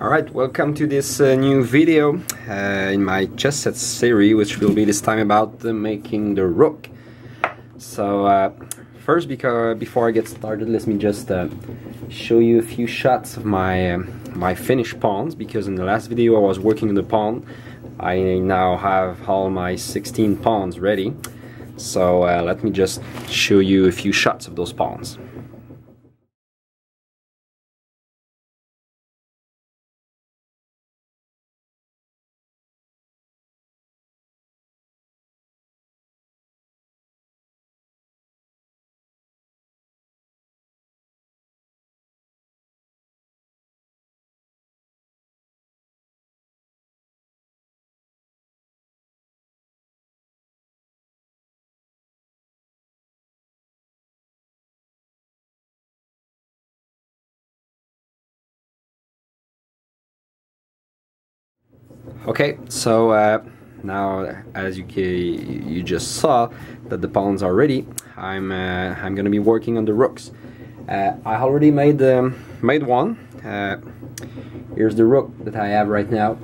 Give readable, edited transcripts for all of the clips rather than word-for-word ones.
Alright, welcome to this new video in my chess set series, which will be this time about making the rook. So first, before I get started, let me just show you a few shots of my finished pawns, because in the last video I was working on the pawn. I now have all my 16 pawns ready, so let me just show you a few shots of those pawns. Okay, so now as you just saw that the pawns are ready, I'm gonna be working on the rooks. I already made one. Here's the rook that I have right now.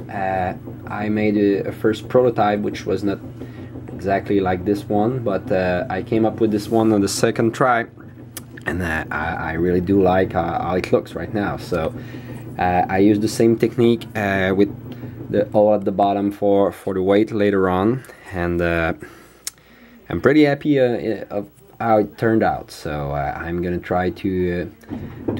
I made a first prototype, which was not exactly like this one, but I came up with this one on the second try, and I really do like how it looks right now. So I used the same technique with the hole at the bottom for the weight later on, and I'm pretty happy of how it turned out. So I'm gonna try to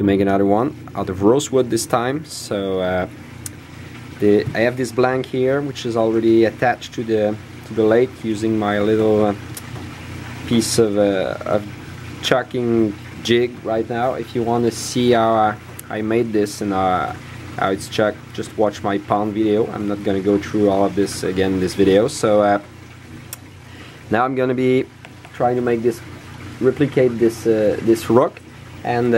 make another one out of rosewood this time. So I have this blank here, which is already attached to the lathe using my little piece of chucking jig right now. If you want to see how I made this and how it's chucked, just watch my pawn video. I'm not gonna go through all of this again in this video. So now I'm gonna be trying to replicate this rook. And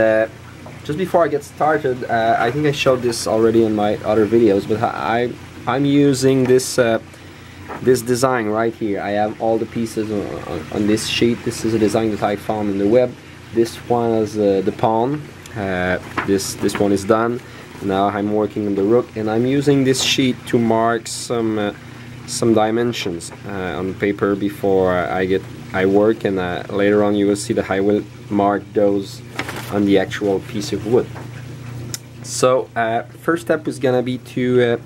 just before I get started, I think I showed this already in my other videos, but I'm using this design right here. I have all the pieces on this sheet. This is a design that I found in the web. This one is the pawn. This one is done. Now I'm working on the rook, and I'm using this sheet to mark some dimensions on paper before I work, and later on you will see that I will mark those on the actual piece of wood. So first step is gonna be to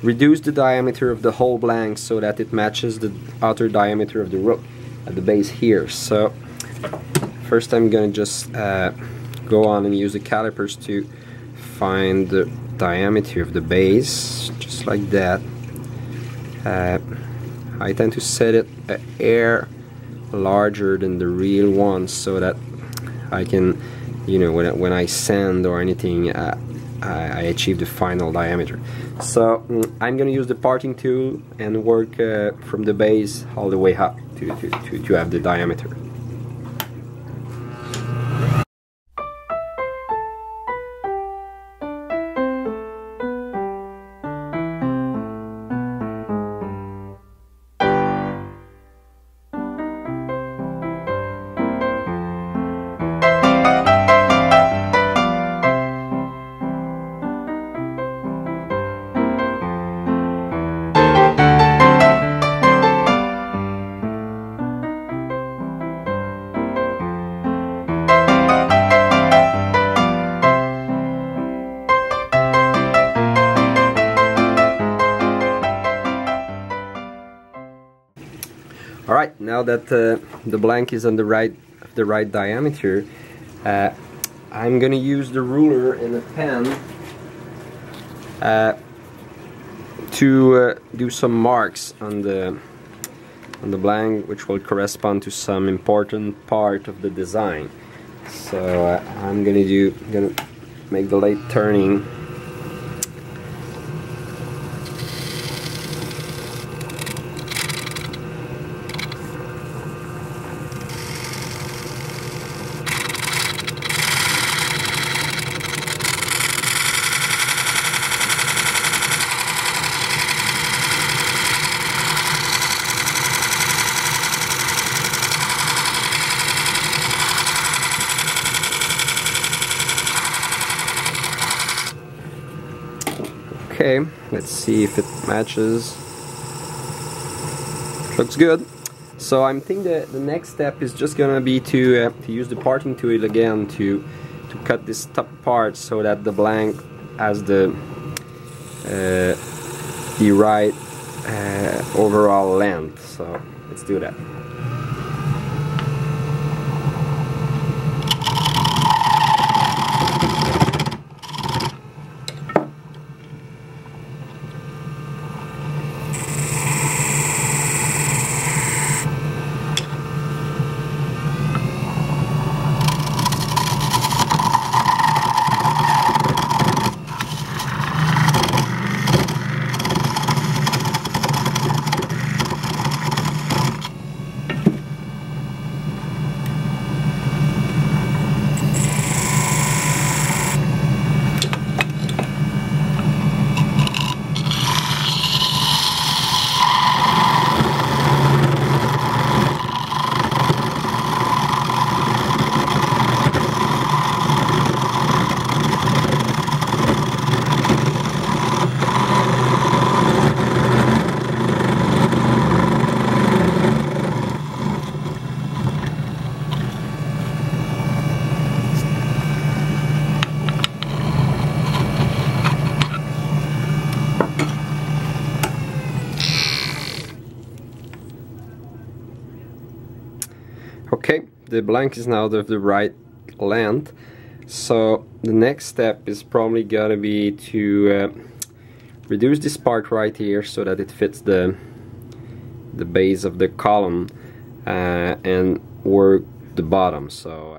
reduce the diameter of the whole blank so that it matches the outer diameter of the rook at the base here. So first I'm gonna just go on and use the calipers to find the diameter of the base, just like that. I tend to set it a hair larger than the real one, so that I can, you know, when I sand or anything, I achieve the final diameter. So I'm gonna use the parting tool and work from the base all the way up to have the diameter. Alright, now that the blank is on the right diameter, I'm gonna use the ruler and a pen to do some marks on the blank, which will correspond to some important part of the design. So I'm gonna make the lathe turning. Okay, let's see if it matches. Looks good. So I'm thinking that the next step is just gonna be to use the parting tool again to cut this top part so that the blank has the right overall length. So let's do that. Okay, the blank is now of the right length, so the next step is probably gonna be to reduce this part right here so that it fits the base of the column and work the bottom. So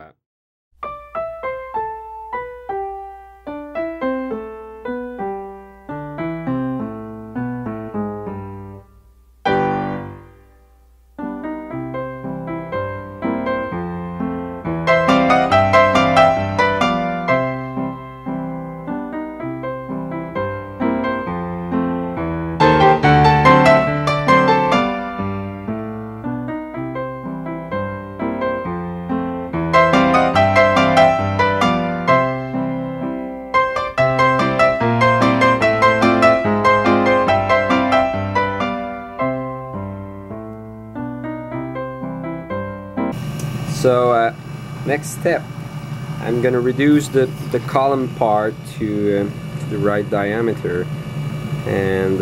next step, I'm gonna reduce the column part to the right diameter, and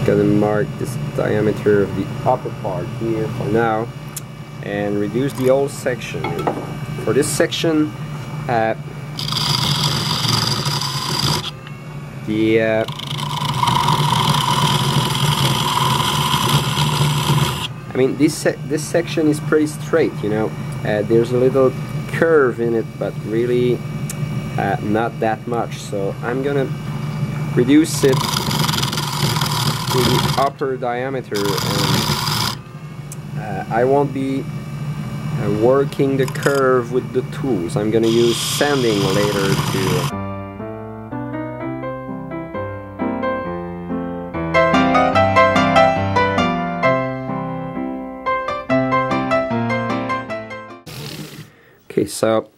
gonna mark this diameter of the upper part here for now, and reduce the whole section. For this section, I mean, this section is pretty straight, you know. There's a little curve in it, but really not that much. So I'm gonna reduce it to the upper diameter, and I won't be working the curve with the tools. I'm gonna use sanding later to Okay, so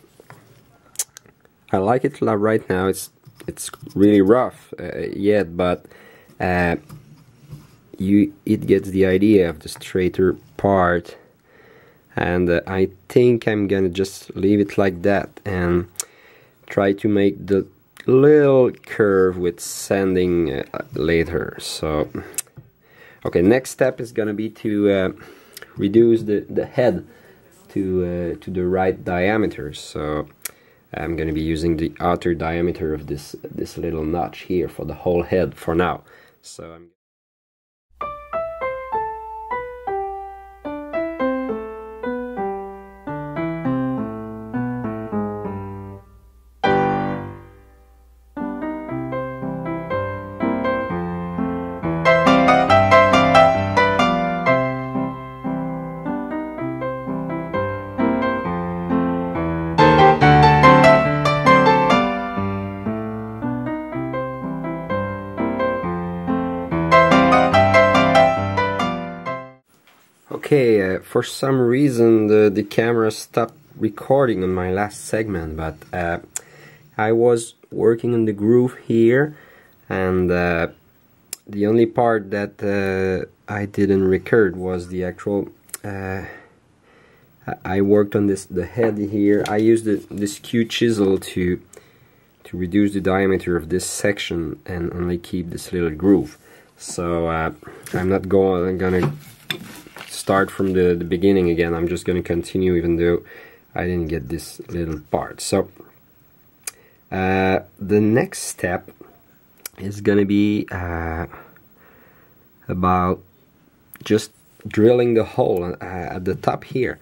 I like it right now. It's really rough yet, but it gets the idea of the straighter part, and I think I'm gonna just leave it like that and try to make the little curve with sanding later. So okay, next step is gonna be to reduce the head to the right diameter. So I'm going to be using the outer diameter of this little notch here for the whole head for now. So I'm okay, for some reason the camera stopped recording on my last segment, but I was working on the groove here, and the only part that I didn't record was the actual I worked on the head here. I used this Q chisel to reduce the diameter of this section and only keep this little groove. So I'm not gonna start from the beginning again. I'm just gonna continue even though I didn't get this little part. So the next step is gonna be about just drilling the hole at the top here.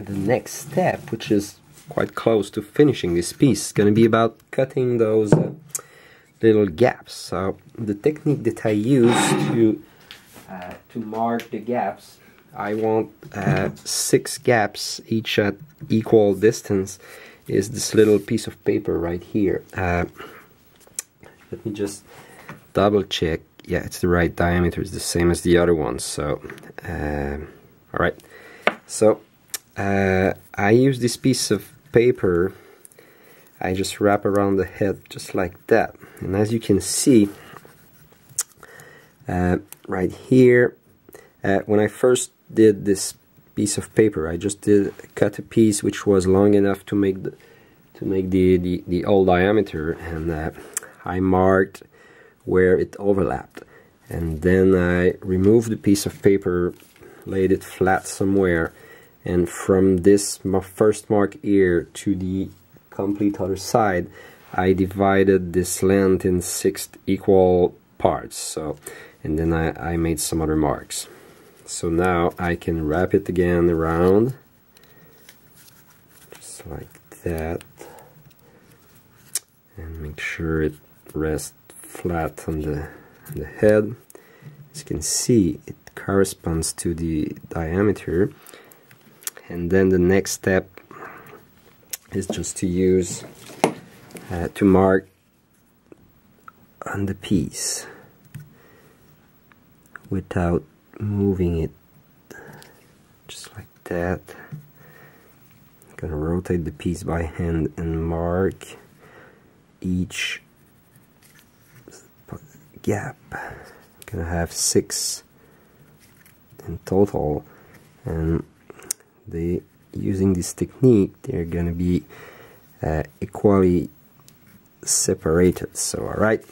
The next step, which is quite close to finishing this piece, is going to be about cutting those little gaps. So the technique that I use to mark the gaps, I want 6 gaps, each at equal distance, is this little piece of paper right here. Let me just double check. Yeah, it's the right diameter. It's the same as the other ones. So alright, so I use this piece of paper. I just wrap around the head just like that, and as you can see right here, when I first did this piece of paper, I just cut a piece which was long enough to make the whole diameter, and I marked where it overlapped, and then I removed the piece of paper, laid it flat somewhere, and from this first mark here to the complete other side, I divided this length in 6 equal parts. So, and then I made some other marks. So now I can wrap it again around, just like that, and make sure it rests flat on the head. As you can see, it corresponds to the diameter. And then the next step is just to use to mark on the piece without moving it, just like that. I'm gonna rotate the piece by hand and mark each gap. I'm gonna have 6 in total, and using this technique, they're gonna be equally separated. So alright.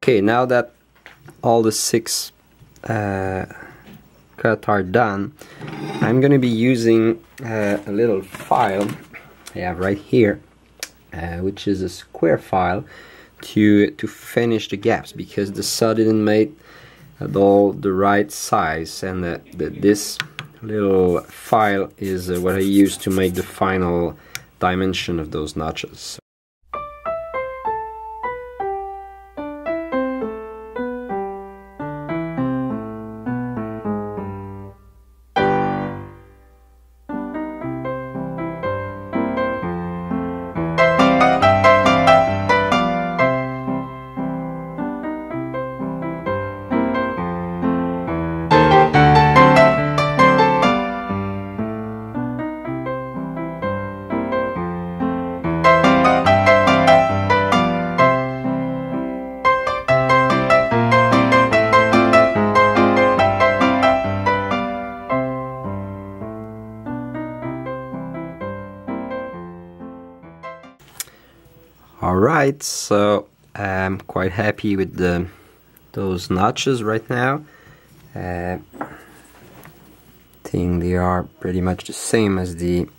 Okay, now that all the 6 cuts are done, I'm going to be using a little file I have right here, which is a square file, to finish the gaps, because the saw didn't make at all the right size, and this little file is what I use to make the final dimension of those notches. Alright, so I'm quite happy with those notches right now. I think they are pretty much the same as the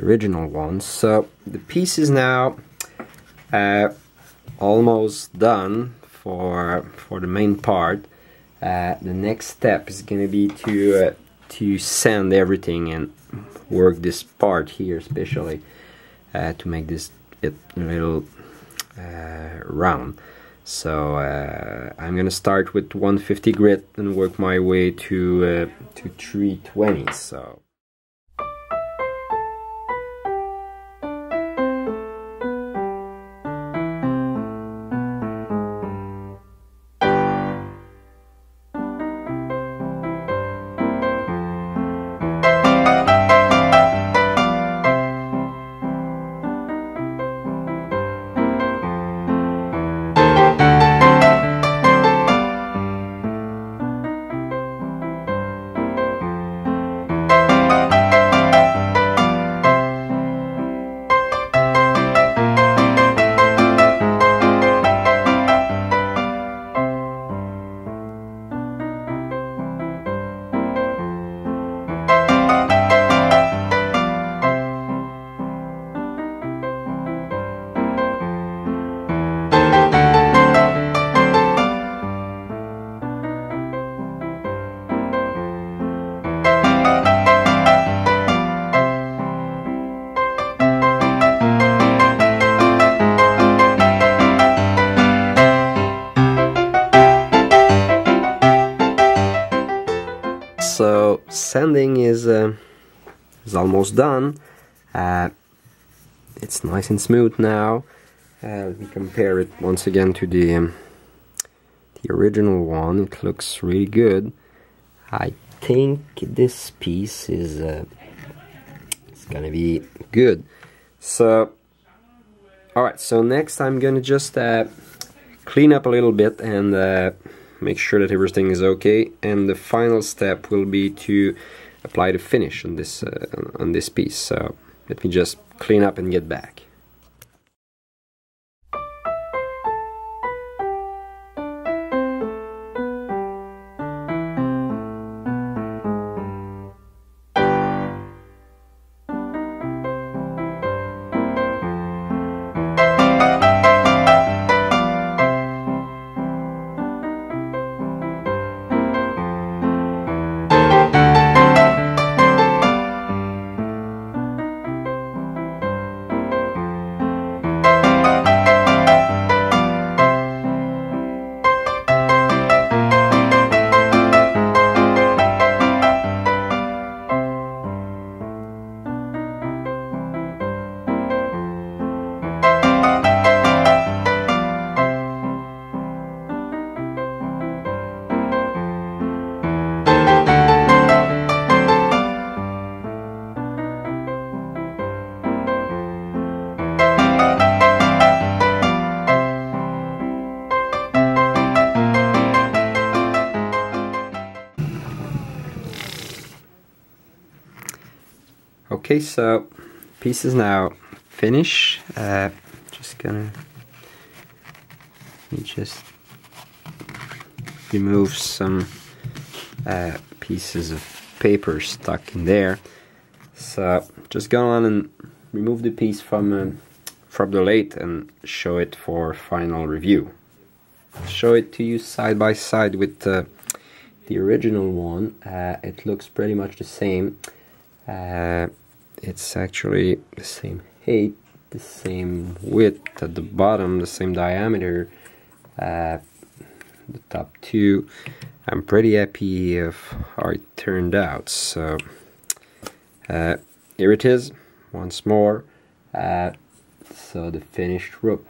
original ones. So the piece is now almost done for the main part. The next step is going to be to sand everything and work this part here, especially to make this a little round. So I'm gonna start with 150 grit and work my way to 320. So. So sanding is almost done. It's nice and smooth now. Let me compare it once again to the original one. It looks really good. I think this piece is it's gonna be good. So, alright. So next I'm gonna just clean up a little bit and make sure that everything is okay, and the final step will be to apply the finish on this piece. So let me just clean up and get back. Okay, so piece is now finished. Just gonna just remove some pieces of paper stuck in there. So just go on and remove the piece from the lathe and show it for final review. Show it to you side by side with the original one. It looks pretty much the same. It's actually the same height, the same width at the bottom, the same diameter, the top two. I'm pretty happy of how it turned out. So here it is once more. So the finished rope.